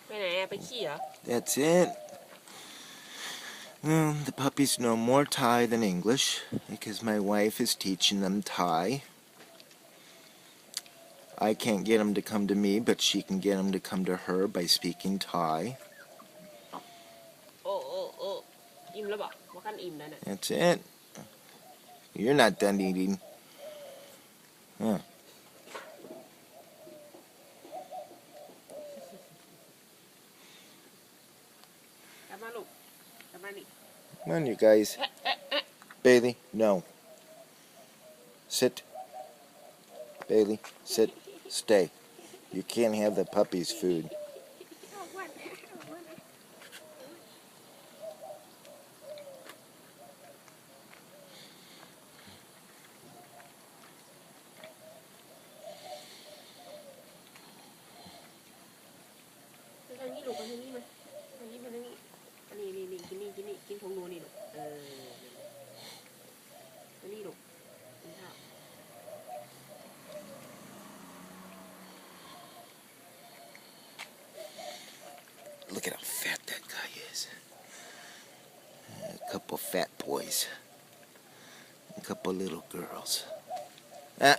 ไปไหนอะไปขี้เหรอ That's it. The puppies know more Thai than English because my wife is teaching them Thai. I can't get them to come to me, but she can get them to come to her by speaking Thai. โอ้โอ้โอ้อิ่มแล้วบอกว่ากันอิ่มแล้วเนี่ย That's it. You're not done eating. Huh. กลับมาลูกกลับมานี่ Come on, you guys. Bailey, no. Sit. Bailey, sit. Stay. You can't have the puppies' food. เอาอ้วนเอาอ้วนนะไปทางนี้ลูกไปทางนี้มาทางนี้มาทางนี้อันนี้นี่กินนี่กินนี่กินของหนูนี่ลูกอันนี้ลูกกินข้าว Look at how fat that guy is. A couple fat boys. A couple little girls. Ah,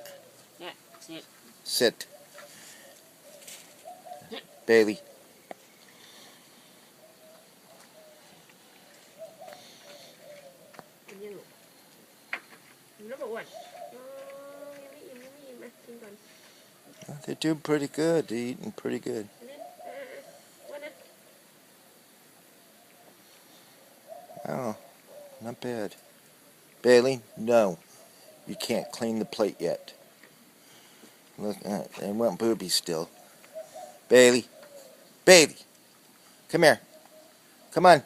Yeah, sit. sit. Bailey. กินยังลูกกินแล้วบอกอ้วนอ๋อยังไม่อิ่มยังไม่อิ่มมากินก่อน They're doing pretty good. They're eating pretty good. อันนั้นอ้วนนะ Oh, not bad. Bailey, no. You can't clean the plate yet. Look, they want boobies still. Bailey. Bailey. Come here. Come on.